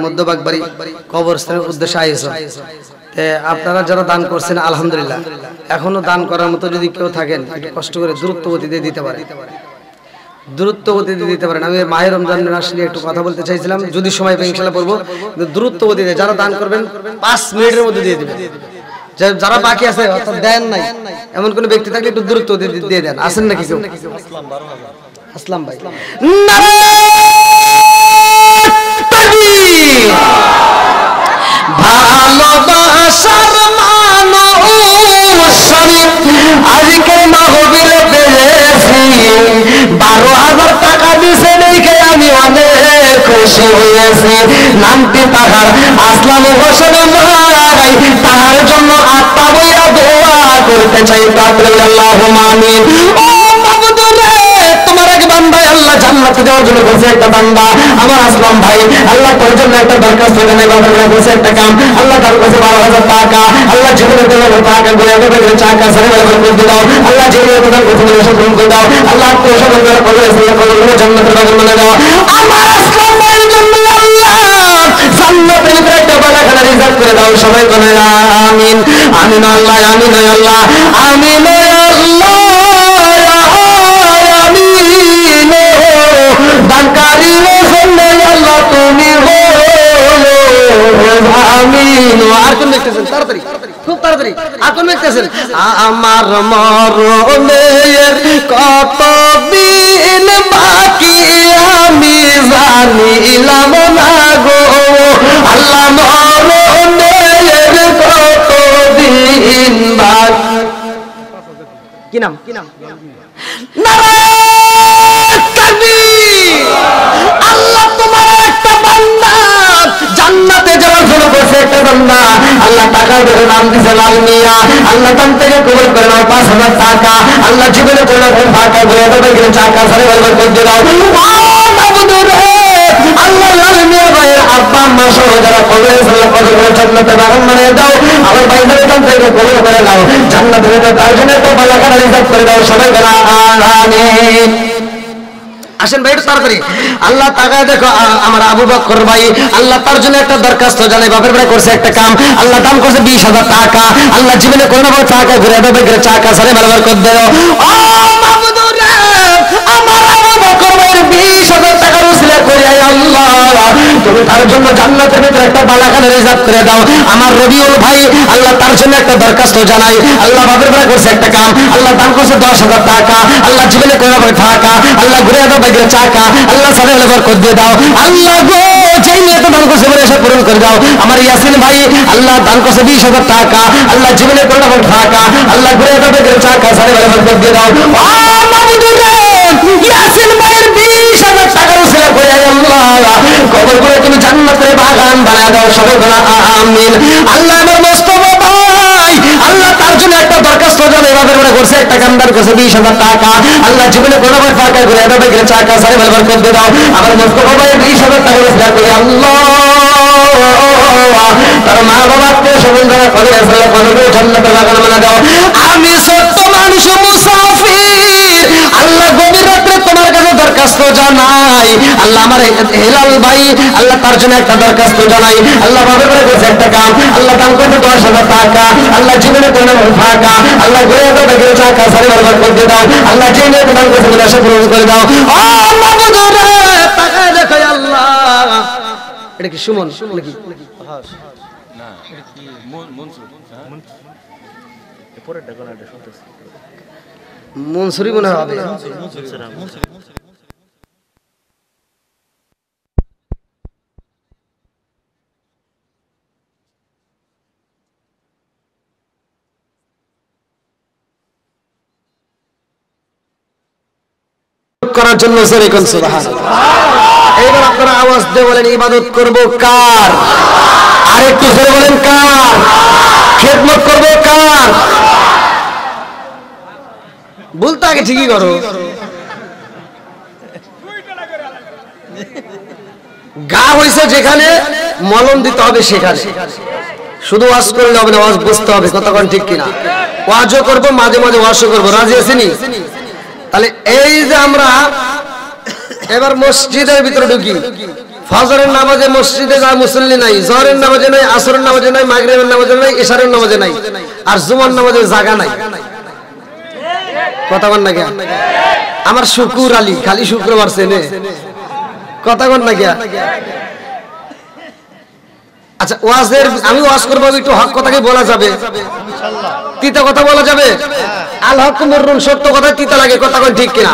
মধ্যবাগবাড়ি কবরস্থানের উদ্দেশ্যে আয়োজন। আপনারা যারা দান করছেন আলহামদুলিল্লাহ, এখনো দান করার মতো যদি কেউ থাকেন একটু কষ্ট করে দ্রুত গতিতে দিতে পারে, দ্রুত গতিতে দিতে পারেন। আমি মাহে রমজান মাস নিয়ে একটু কথা বলতে চাইছিলাম, যদি সময় পাই ইনশাআল্লাহ বলবো। দ্রুত গতিতে যারা দান করবেন 5 মিনিটের মধ্যে দিয়ে দিবেন। যারা বাকি আছে অর্থাৎ দেন নাই এমন কোন ব্যক্তি থাকলে একটু দ্রুত দিয়ে দেন। আছেন নাকি কেউ? আসলাম ভাই, ভালোবাসার মানুষ আজকে মাহফিলে পেয়েছি, 12,000 টাকা দিছে দেখে আমি অনেক খুশি হয়েছি। নামটি তাহার আসলাম হোসেন ভাই, তাহার জন্য আত্মা বইয়া দোয়া করতে চাই। আল্লাহুম্মা আমিন। ও মাবুদ রে, তোমার এক বান্দা আল্লাহ জান্নাতে যাওয়ার জন্য বলছে একটা বান্দা, আমার আসলাম ভাই, আল্লাহ তোর জন্য একটা দরখাস্ত জানাই, বাবা বলছে একটা কাম, আল্লাহ তার কাছে 12,000 টাকা, আল্লাহ জীবনের জন্য টাকা করে এভাবে চাকা সারে করে দাও, আল্লাহ জীবনের কথা প্রথমে সফল করে দাও, আল্লাহ তোর সফল করে করে জান্নাতের বাগান বানিয়ে দাও। আমার আসলাম ভাইয়ের জন্য আল্লাহ জান্নাতের ভিতরে একটা বাগান রিজার্ভ করে দাও। সবাই বলে আমিন। আমিন আল্লাহ, আমিন আল্লাহ, আমিন আল্লাহ, আমিন। দানকারী জন্য আল্লাহ তুমি হো আমিন। আর কোন দেখতেছেন? তাড়াতাড়ি, খুব তাড়াতাড়ি। আর কোন দেখতেছেন? আমার মরণের কত দিন বাকি আমি জানিলাম না গো, আল্লাহ মরণের কত দিন বাকি। কি নাম? আল্লাহ তোমার একটা বান্দা জান্নাতে যাওয়ার জন্য বসে একটা বান্দা, আল্লাহ টাকা ধরে নাম দিছে লাল মিয়া, আল্লাহ দান থেকে কবুল করে নাও 5,000 টাকা, আল্লাহ জীবনে কোনো টাকা বলে দেবে কিন্তু টাকা সারে বলবে করতে দাও। আল্লাহ লাল মিয়া ভাইয়ের আব্বা আম্মা সহ যারা কবরে আল্লাহ কবর করে জান্নাতে বাগান বানিয়ে দাও। আমার ভাইদের দান থেকে কবুল করে নাও, জান্নাতে তার জন্য একটা বালাখানা রিজার্ভ করে দাও। সবাই বলা আমিন। আসেন ভাই তাড়াতাড়ি। আল্লাহ তাকায় দেখো আমার আবু বকর ভাই, আল্লাহ তার জন্য একটা দরখাস্ত জানাই, বাপের ভাই করছে একটা কাম, আল্লাহ দান করছে 20,000 টাকা, আল্লাহ জীবনে কোনো টাকা ঘুরে দেবে টাকা সারে ব্যবহার করে দেও। ও মাবুদ রে, আমার আবু বকর ভাইয়ের 20,000 টাকা উসিলা করে আল্লাহ তুমি তার জন্য জান্নাতের ভিতরে একটা বালাখানা রিজার্ভ করে দাও। আমার রবিউল ভাই, আল্লাহ তার জন্য একটা দরখাস্ত জানাই, আল্লাহ বাপের ভাই করছে একটা কাম, আল্লাহ দান করছে 10,000 টাকা, আল্লাহ জীবনে কোনো টাকা, আল্লাহ ঘুরে দেবে চাকা, আল্লাহ সাথে ব্যবহার করে দিয়ে দাও। আল্লাহ গো যেই মেয়েটা দান করছে বলে এসে পূরণ করে দাও। আমার ইয়াসিন ভাই, আল্লাহ দান করছে 20,000 টাকা, আল্লাহ জীবনে কোনো টাকা, আল্লাহ ঘুরে দেবে চাকা সাথে ব্যবহার করে দিয়ে দাও। ইয়াসিন ভাইয়ের 20,000 টাকা বানায় দাও, সবাই বলা আমিন। আল্লাহ আমার মোস্তফা ভাই, আল্লাহ তার জন্য একটা দরখাস্ত জানাই এভাবে করে করছে, একটা কামদার করছে 20,000 টাকা। আল্লাহ জীবনে কোনোবার ফাঁকা করে এভাবে করে টাকা সারে ব্যবহার করতে দাও। আমার মোস্তফা ভাই 20,000 টাকা রোজগার করে আল্লাহ তার মা বাবা স্বজন যারা করে আল্লাহ কবরে জান্নাতে লাগানো বানা দাও। আমি ছোট্ট মানুষ মুসাফির, আল্লাহ গভীর রাতে তোমার কাছে দরখাস্ত জানাই। আল্লাহ আমার হেলাল ভাই, আল্লাহ তার জন্য একটা দরখাস্ত জানাই। আল্লাহ ভাবে করে গেছে একটা কাম, আল্লাহ দান করতে 10,000 টাকা। আল্লাহ জীবনে কোনো ফাঁকা, আল্লাহ গড়ে দাও দেখে টাকা সারে ব্যবহার করতে দাও। আল্লাহ যে নিয়ে দান করতে বলে আশা পূরণ করে দাও। আল্লাহ বুঝুরে তাকায় দেখো আল্লাহ। এটা কি সুমন নাকি? না এটা কি মনসুর পরের ডাকনা এটা শুনতেছি মনসুরি মনে হবে। করার জন্য জোরে কোন সুবহানাল্লাহ। এইবার আপনারা আওয়াজ দিয়ে বলেন ইবাদত করব কার? আরেকটু জোরে বলেন কার? খেদমত করব কার? বলতে আগে ঠিকই করো। গা হইছে যেখানে মলম দিতে হবে সেখানে। শুধু ওয়াজ করলে হবে না, ওয়াজ বুঝতে হবে। কতক্ষণ ঠিক কিনা? ওয়াজও করব, মাঝে মাঝে ওয়াজও করব। রাজি আছেনি? তাহলে এই যে আমরা এবার মসজিদের ভিতরে ঢুকি, ফজরের নামাজে মসজিদে যা মুসল্লি নাই, জোহরের নামাজে নাই, আসরের নামাজে নাই, মাগরিবের নামাজে নাই, ইশারের নামাজে নাই, আর জুমার নামাজে জায়গা নাই। কথা বল না কে? আমার শুকুর আলী খালি শুক্রবার চেনে। কথা বল না কে? আচ্ছা ওয়াজের আমি ওয়াজ করবো, একটু হক কথাকে বলা যাবে, তিতা কথা বলা যাবে? আল হক মুররুন, সত্য কথা তিতা লাগে। কথা কোন ঠিক কিনা?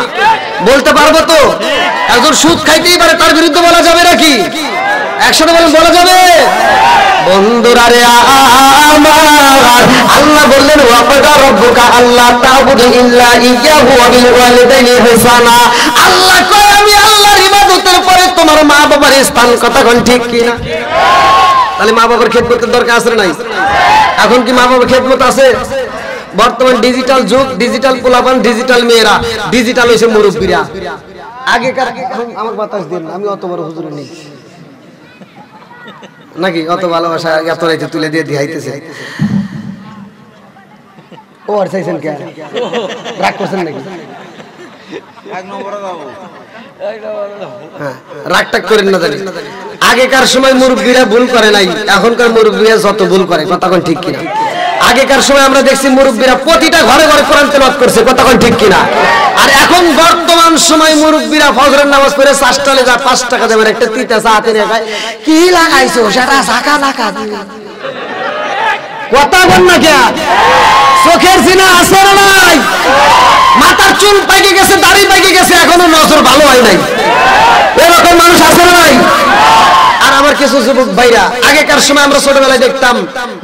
বলতে পারবো তো? একজন সুদ খাইতেই পারে, তার বিরুদ্ধে বলা যাবে নাকি? একসাথে বলেন, বলা যাবে? বন্ধুরা রে আমার, আল্লাহ বললেন ওয়াকাদা রাব্বুকা আল্লা তা'বুদু ইল্লা ইয়্যাহু ওয়া বিল ওয়ালিদাইনি ইহসানা। আল্লাহ কয় আমি আল্লাহর ইবাদতের পরে তোমার মা বাবার স্থান। কথা কোন ঠিক কিনা? তাহলে মা বাবার খেদমতের দরকার আছে নাই? এখন কি মা বাবার খেদমত আছে? বর্তমান ডিজিটাল যুগ, ডিজিটাল পোলাপান, ডিজিটাল মেয়েরা, ডিজিটাল হইছে মুরব্বীরা। আগেকার আমার বাতাস দিন, আমি অত বড় হুজুর নেই নাকি অত ভালোবাসা এত রাইতে তুলে দিয়ে দিহাইতেছে। ও আর চাইছেন কে? রাগ করছেন নাকি? রাগ টাগ করেন না জানি। আগেকার সময় মুরব্বীরা ভুল করে নাই, এখনকার মুরব্বীরা যত ভুল করে। কথা কোন ঠিক কিনা? আগেকার সময় আমরা দেখছি মুরব্বীরা প্রতিটা ঘরে ঘরে কোরআন তেলাওয়াত করছে। কথা কোন ঠিক কিনা? আর এখন বর্তমান সময় মুরব্বীরা ফজরের নামাজ পড়ে চাষটালে যা 5 টাকা দেবেন একটা তিতা চা হাতে রেখে কি লাগাইছো সেটা ঝাঁকা ঝাঁকা। কথা বল না কে? চোখের সিনা আছে না নাই? মাথার চুল পাইকে গেছে, দাড়ি পাইকে গেছে, এখনো নজর ভালো হয় নাই। এরকম মানুষ আছে না নাই? আর আমার কিছু যুবক ভাইরা, আগেকার সময় আমরা ছোটবেলায় দেখতাম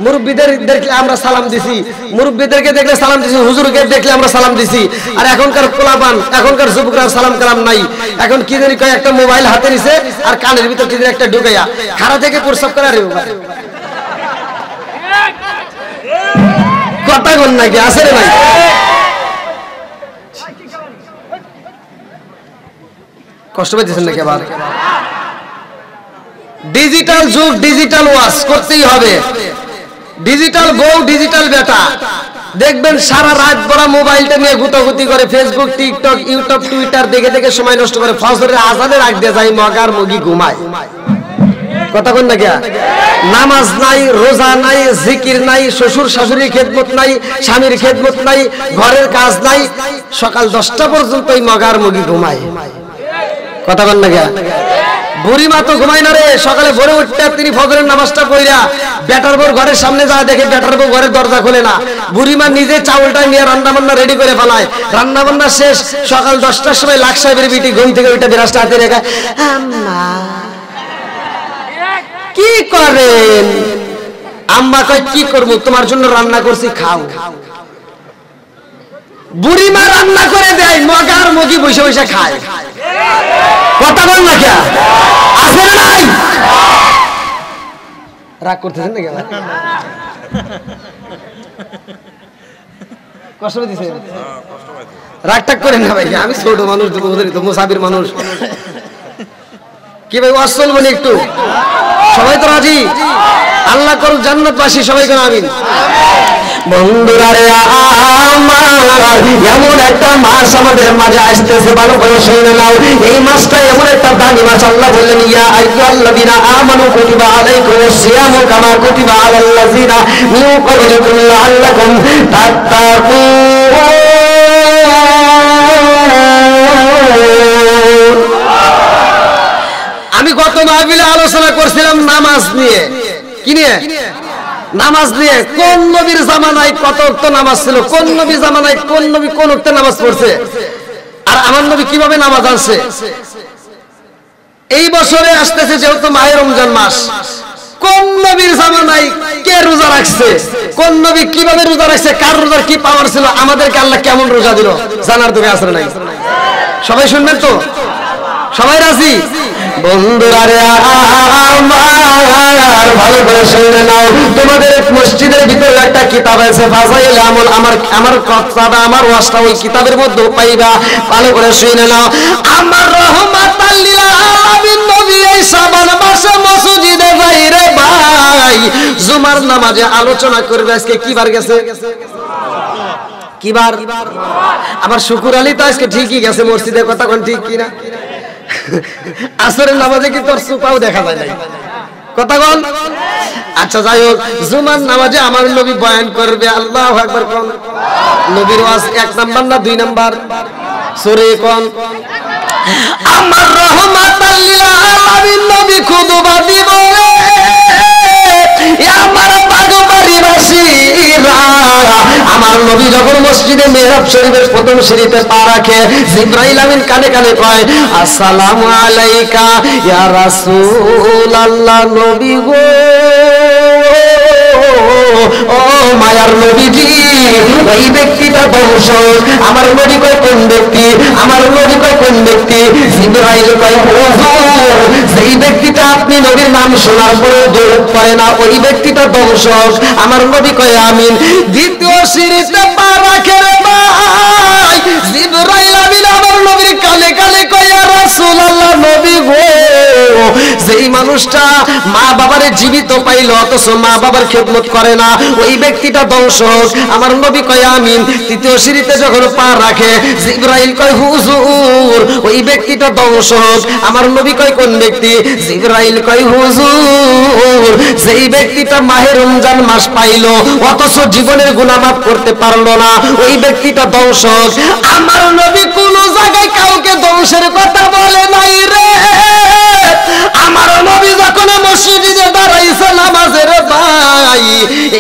মুরব্বীদের দেখলে আমরা সালাম দিছি, মুরব্বীদেরকে দেখলে সালাম দিছি, হুজুরকে দেখলে আমরা সালাম দিছি। আর এখনকার পোলাপান, এখনকার যুবকরা সালাম কালাম নাই। এখন কি জানি কয় একটা মোবাইল হাতে নিছে আর কানের ভিতর কি জানি একটা ঢুকাইয়া খাড়া থেকে প্রস্রাব করে। রে কথা বল নাকি? আছে রে ভাই? কষ্ট পাইতেছেন নাকি? আবার ডিজিটাল যুগ, ডিজিটাল ওয়াজ করতেই হবে। ডিজিটাল বউ, ডিজিটাল বেটা, দেখবেন সারা রাত বড় মোবাইলটা নিয়ে গুতাগুতি করে, ফেসবুক, টিকটক, ইউটিউব, টুইটার দেখে দেখে সময় নষ্ট করে। ফজরের আজানের আগ দিয়ে যায় মগার মুগি ঘুমায়। কথা কোন নাকি? নামাজ নাই, রোজা নাই, জিকির নাই, শ্বশুর শাশুড়ির খেদমত নাই, স্বামীর খেদমত নাই, ঘরের কাজ নাই, সকাল 10টা পর্যন্ত এই মগার মুগি ঘুমায়। কথা কোন নাকি? বুড়ি মা তো ঘুমায় না রে, সকালে ভোরে উঠতে তিনি ফজরের নামাজটা পড়িয়া বেটার বউ ঘরের সামনে যা দেখে বেটার বউ ঘরের দরজা খোলে না। বুড়ি মা নিজে চাউলটা নিয়ে রান্না বান্না রেডি করে ফেলায়। রান্না বান্না শেষ, সকাল 10টার সময় লাখ সাহেবের বিটি ঘুম থেকে ওইটা বিরাজটা হাতে রেখে আম্মা কি করেন? আম্মা কয় কি করবো, তোমার জন্য রান্না করছি খাও। বুড়ি মা রান্না করে দেয়, মগার মুগি বসে বসে খায়। কথা বল না কে? আছে না নাই? রাগ করতেছেন নাকি আবার? কষ্ট দিছে? রাগ টাগ করেন না ভাই, আমি ছোট মানুষ, তো মুসাফির মানুষ। কি ভাই ওয়াজ চলবে না একটু? সবাই তো রাজি? আল্লাহ করুক জান্নাতবাসী, সবাই করে আমিন। বন্ধুরা রে আমার, এমন একটা মাস আমাদের মাঝে আসতেছে, ভালো করে শুনে নাও। এই মাসটা এমন একটা দামি মাস, আল্লাহ বললেন ইয়া আইয়ুহাল্লাযীনা আমানু কুতিবা আলাইকুমুস সিয়ামু কামা কুতিবা আলাল্লাযীনা মিন ক্বাবলিকুম লাআল্লাকুম তাত্তাকুন। আমি গত মাহফিলে আলোচনা করছিলাম নামাজ নিয়ে। কি নিয়ে? নামাজ নিয়ে। কোন নবীর জামানায় কত ওয়াক্ত নামাজ ছিল, কোন নবী জামানায় কোন নবী কোন ওয়াক্তে নামাজ পড়ছে, আর আমার নবী কিভাবে নামাজ আনছে। এই বছরে আসতেছে যেহেতু মাহে রমজান মাস, কোন নবীর জামানায় কে রোজা রাখছে, কোন নবী কিভাবে রোজা রাখছে, কার রোজার কি পাওয়ার ছিল, আমাদেরকে আল্লাহ কেমন রোজা দিল, জানার দরকার আছে নাই? সবাই শুনবেন তো? সবাই রাজি? বন্ধুরা রে আমার, ভালো করে শুনে নাও। তোমাদের মসজিদের ভিতরে একটা কিতাব আছে ফাজাইল আমল, আমার কথাটা আমার ওয়াজটা ওই কিতাবের মধ্যে পাইবা, ভালো করে শুনে নাও। আমার রহমাতাল লিল আলামিন নবী এই শাবান মাসে মসজিদে যাই রে ভাই, জুমার নামাজে আলোচনা করবে। আজকে কি বার গেছে? কি বার? আমার শুকুর আলী তো আজকে ঠিকই গেছে মসজিদে, কথা কোন ঠিক কিনা? আসরের নামাজে কি তোর সুপাও দেখা যায় নাই, কথা কোন? আচ্ছা যাই হোক, জুমার নামাজে আমার নবী বয়ান করবে। আল্লাহু আকবার কোন? নবীর ওয়াজ 1 নাম্বার না 2 নাম্বার? সূরা কোন? আমার রহমাতাল লিল আলামিন নবী খুতবা দিব রে, আমার পাগবাড়িবাসীরা। আমার নবী যখন মসজিদে মেহরাব শরীফের প্রথম সিঁড়িতে পা রাখে, জিবরাইল আমিন কানে কানে কয় আসসালামু আলাইকা ইয়া রাসূলুল্লাহ। নবী গো, ও মায়ার নবীজি, ওই ব্যক্তিটা বংশ। আমার নবী কয় কোন ব্যক্তি? আমার নবী কয় কোন ব্যক্তি? জিবরাইল কয় হুজুর, যেই ব্যক্তিটা আপনি নবীর নাম শোনার পরে দৌড় করে না, ওই ব্যক্তিটা বংশ। আমার নবী কয় আমিন। দ্বিতীয় সিঁড়িতে পা রাখে রে ভাই, জিবরাইল আমিন আমার নবীর কানে কানে কয় ইয়া রাসূলুল্লাহ। নবী গো, যেই মানুষটা মা বাবারে জীবিত পাইল অথচ মা বাবার খেদমত করে না, ওই ব্যক্তিটা দংশক। আমার নবী কয় আমিন। তৃতীয় সিঁড়িতে যখন পা রাখে, জিবরাইল কয় হুজুর, ওই ব্যক্তিটা দংশক। আমার নবী কয় কোন ব্যক্তি? জিবরাইল কয় হুজুর, যেই ব্যক্তিটা মাহে রমজান মাস পাইল অথচ জীবনের গুনাহ মাফ করতে পারলো না, ওই ব্যক্তিটা দংশক। আমার নবী কোন জায়গায় কাউকে দংশের কথা বলে নাই রে। আমার নবী যখন মসজিদে দাঁড়াইছে নামাজের ভাই,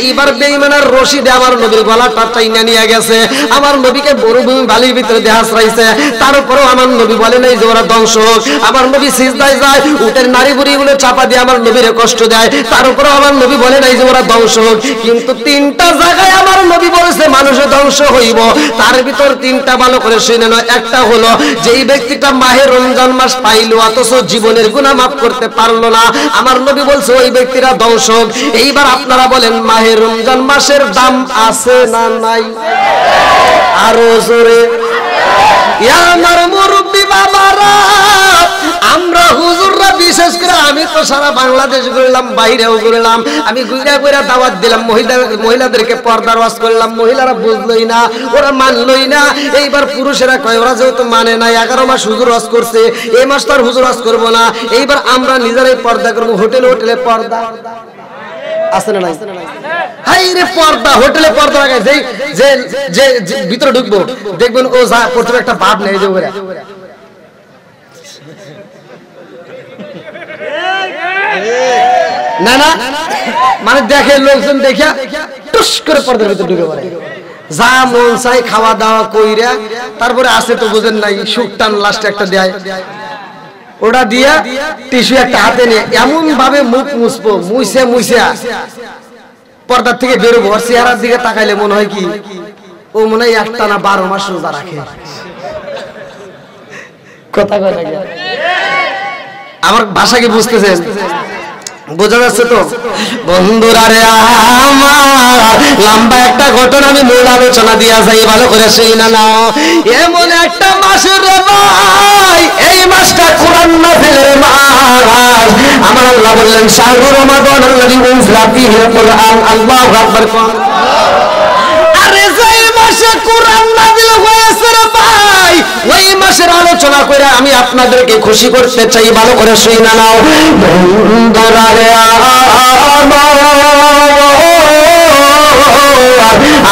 এইবার বেঈমানের রশিদে আমার নবীর গলাটা টাইনা নিয়ে গেছে। আমার নবীকে মরুভূমি বালির ভিতরে দেহ আশ্রাইছে, তারপরেও আমার নবী বলে নাই যে ওরা দংশক। আমার নবী সিজদায় যায়, উটের নারী বুড়িগুলো চাপা দিয়ে আমার নবীরে কষ্ট দেয়, তারপরেও আমার নবী বলে নাই যে ওরা দংশক। কিন্তু 3টা জায়গায় আমার নবী বলেছে মানুষে ধ্বংস হইব, তার ভিতর 3টা ভালো করে শুনে নাও। একটা হলো যেই ব্যক্তিটা মাহে রমজান মাস পাইল অথচ জীবনের গুনাহ মাফ করতে পারলো না, আমার নবী বলছে ওই ব্যক্তিরা দংশক। এইবার আপনারা বলেন মাহে রমজান মাসের দাম আছে না নাই? আরো জোরে। আমার মুরব্বী বাবারা, আমরা হুজুররা বিশেষ করে, আমি তো সারা বাংলাদেশ ঘুরলাম, বাইরেও ঘুরলাম, আমি ঘুরে ঘুরে দাওয়াত দিলাম, মহিলাদেরকে পর্দার ওয়াজ করলাম, মহিলারা বুঝলই না, ওরা মানলই না। এইবার পুরুষেরা কয় ওরা যেহেতু মানে না, 11 মাস হুজুর ওয়াজ করছে, এই মাস তো আর হুজুর ওয়াজ করবো না, এইবার আমরা নিজেরাই পর্দা করবো। হোটেলে হোটেলে পর্দা আছে না নাই? হাই রে পর্দা, হোটেলে পর্দা লাগায়, যে যে ভিতরে ঢুকবো দেখবেন ও যা প্রথমে একটা ভাব নেই যে ওরা না না, মানে দেখে লোকজন দেখা টুস করে পর্দার ভিতরে ঢুকে পড়ে, যা মন চাই খাওয়া দাওয়া কইরা, তারপরে আসে তো বুঝেন নাই শুকটান লাস্টে একটা দেয়, ওটা দিয়া টিস্যু একটা হাতে নিয়ে এমন ভাবে মুখ মুছবো, মুছে মুছে পর্দার থেকে বেরোবো। আর চেহারার দিকে তাকাইলে মনে হয় কি ও মনে হয় একটা না 12 মাস রোজা রাখে। কথা কথা আমার ভাষা কি বুঝতেছেন? বোঝা যাচ্ছে তো বন্ধুরা রে আমার, লম্বা একটা ঘটনা আমি মূল আলোচনা দিয়া যাই, ভালো করে শুই না নাও। এমন একটা মাস রে ভাই, এই মাসটা কোরআন নাযিলের মাস। আমার আল্লাহ বললেন শাহরু রমাদান আল্লাযী উনজিলা ফীহিল কুরআন। আল্লাহু আকবার। আরে যেই মাসে কোরআন নাযিল হয়েছে রে ভাই, ওই মাসের আলোচনা করে আমি আপনাদেরকে খুশি করতে চাই, ভালো করে শুই না নাও। বন্ধুরা রে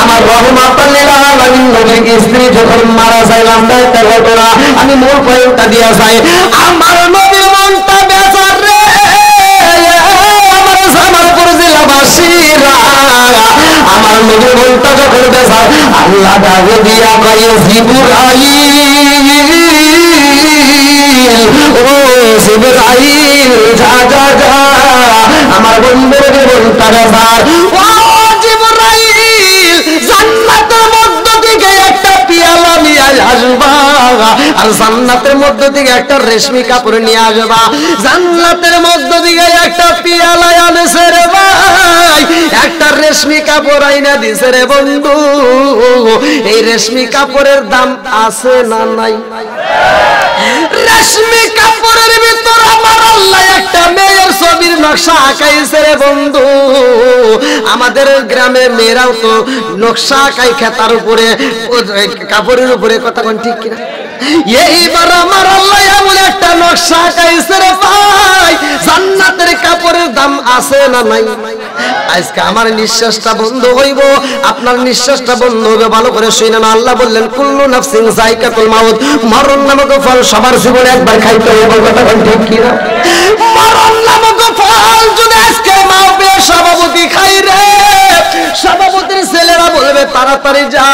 আমার রহমাতুল লিল আলামিন নবীর স্ত্রী যখন মারা যায়, লম্বা একটা ঘটনা আমি মূল পয়েন্টটা দিয়া যাই। আমার নবীর মনটা বেজার রে, আমার জামালপুর জেলাবাসীরা, আমার নবীর মনটা যখন বেজার, আল্লাহ ডাকে দিয়া কয় জিবরাইল, ও জিবরাইল যা যা যা, আমার বন্ধুর মনটা বেজার। ও জিবরাইল, জান্নাতের মধ্য থেকে একটা পিয়ালা নিয়ে আসবা, আর জান্নাতের মধ্য থেকে একটা রেশমি কাপড় নিয়ে আসবা। জান্নাতের মধ্য থেকে একটা পিয়ালা আনছে রে ভাই, একটা রেশমি কাপড় আইনা দিছে রে বন্ধু। এই রেশমি কাপড়ের দাম আছে না নাই? রেশমি কাপড়ের ভিতর আমার আল্লাহ একটা মেয়ের ছবির নকশা আঁকাইছে রে বন্ধু। আমাদের গ্রামে মেয়েরাও তো নকশা আঁকাই খেতার উপরে, কাপড়ের উপরে, কথা কোন ঠিক কিনা? এইবার আমার আল্লাহ এমন একটা নকশা আঁকাইছে রে ভাই, জান্নাতের কাপড়ের দাম আছে না নাই? আজকে আমার নিঃশ্বাসটা বন্ধ হইব, আপনার নিঃশ্বাসটা বন্ধ হবে, ভালো করে শুনেন। আল্লাহ বললেন কুল্লু নাফসিন যায়কাতুল মাউত, মরণ নামক ফল সবার জীবনে একবার খাইতে হবে, কথা কোন ঠিক কিনা? মরণ নামক ফল যদি আজকে মাহফিলে সভাপতি খাই রে, সভাপতির ছেলেরা বলবে তাড়াতাড়ি যা,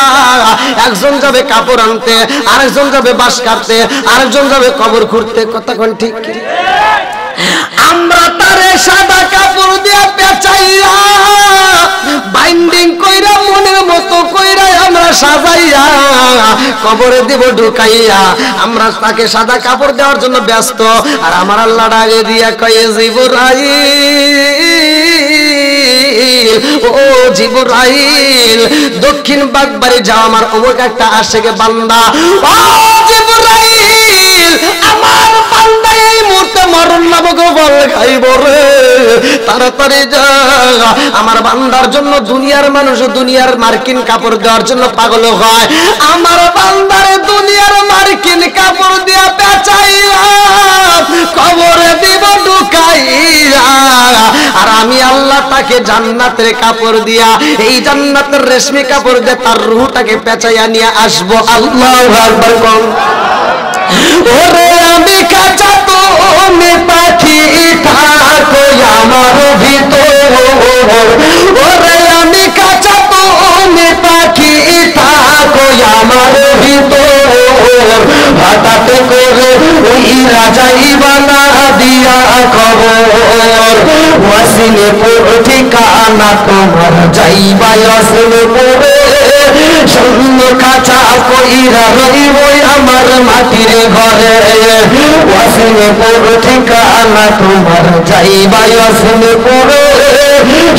একজন যাবে কাপড় আনতে, আরেকজন যাবে বাঁশ কাটতে, আরেকজন যাবে কবর খুঁড়তে, কথা কোন ঠিক কিনা? আমরা তারে সাদা কাপড় দিয়া পেঁচাইয়া বাইন্ডিং কইরা মনের মতো কইরা আমরা সাজাইয়া কবরে দিব ঢুকাইয়া, আমরা তাকে সাদা কাপড় দেওয়ার জন্য ব্যস্ত। আর আমার আল্লাহ ডাকে দিয়া কয়ে জিবরাইল, ও জিবরাইল দক্ষিণ বাগবাড়ি যাও, আমার অমুক একটা আশেকে বান্দা। ও জিবরাইল, আমার বান্দা এই মুহূর্তে মরণ নামক ফল খাইব রে, তাড়াতাড়ি যা। আমার বান্দার জন্য দুনিয়ার মানুষ দুনিয়ার মার্কিন কাপড় দেওয়ার জন্য পাগল হয়, আমার বান্দারে দুনিয়ার মার্কিন কাপড় দিয়া পেঁচাইয়া কবরে দিব ঢুকাইয়া, আর আমি আল্লাহ তাকে জান্নাতের কাপড় দিয়া, এই জান্নাতের রেশমি কাপড় দিয়ে তার রূহটাকে পেঁচাইয়া নিয়ে আসবো। আল্লাহু আকবার কম। ওরে আমি কাঁচা তুমি পাখি থাকো আমার ভিতর, ওরে আমি কাঁচা তুমি পাখি থাকো আমার ভিতর, হঠাৎ করে ওই রাজাই বানা দিয়া খবর, ওয়াসিনে পুর ঠিকানা তোমার যাইবা ওয়াসিনে পুরে, শূন্য কাঁচা কইরা রইব আমার মাটির ঘরে, ওয়াসিনে পুর ঠিকানা তোমার যাইবা ওয়াসিনে পুরে,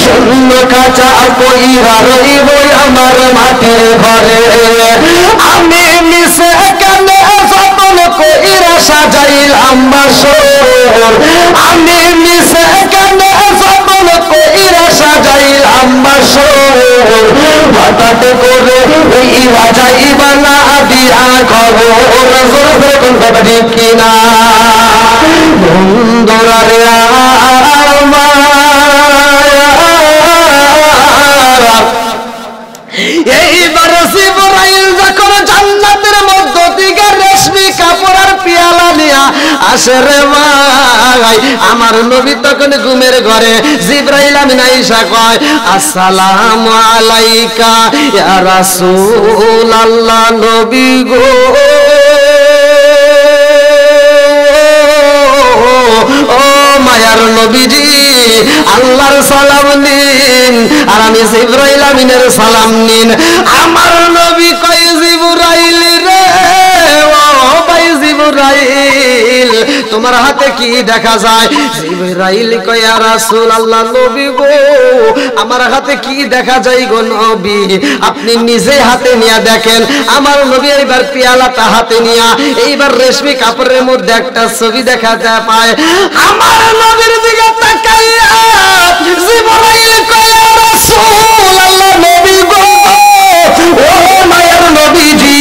শূন্য কাঁচা কইরা রইব আমার মাটির ঘরে। আমি মিশে কেনে যতন কইরা সাজাইলাম বাসর, আমি মিশে কেনে যতন কইরা সাজাইলাম বাসর, হঠাৎ করে ওই রাজাই বানা দিয়া খবর, কথা ঠিক কিনা? বন্ধুরা রে এইবার জিবরাইল যখন জান্নাতের মধ্য থেকে রেশমি কাপড় আর পিয়ালা নিয়া আসে রে ভাই, আমার নবী তখন ঘুমের ঘরে, জিবরাইল আমিন আয়েশা কয় আসসালামু আলাইকা ইয়া রাসূলুল্লাহ, নবী গো ও মায়ার নবীজি, আল্লাহর সালাম নিন, আর আমি জিবরাইল আমিনের সালাম নিন। আমার নবী কয় জিবরাইল রে, ও ভাই জিবরাইল জিবরাইল তোমার হাতে কি দেখা যায়? জিবরাইল কয় ইয়া রাসূলুল্লাহ নবী গো আমার হাতে কি দেখা যায় গো নবী? আপনি নিজে হাতে নিয়ে দেখেন। আমার নবী এইবার পেয়ালাটা হাতে নিয়ে এইবার রেশমি কাপড়ের মধ্যে একটা ছবি দেখা পায়। আমার নবীর দিকে তাকাইয়া জিবরাইল কয় ইয়া রাসূলুল্লাহ নবী গো ও মায়ের নবীজি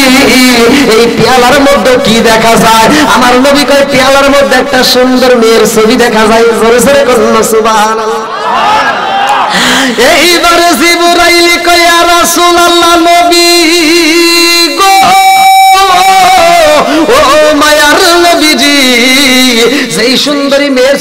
এই পেয়ালার মধ্যে কি দেখা যায়? আমার নবী কয় পেয়ালার মধ্যে একটা সুন্দর মেয়ের ছবি দেখা যায়। জোরে জোরে বলুন সুবহানাল্লাহ। এইবারে জিবরাইল কয় ইয়া রাসূলুল্লাহ নবী গো ও মায়ার নবীজি সেই সুন্দরী মেয়ের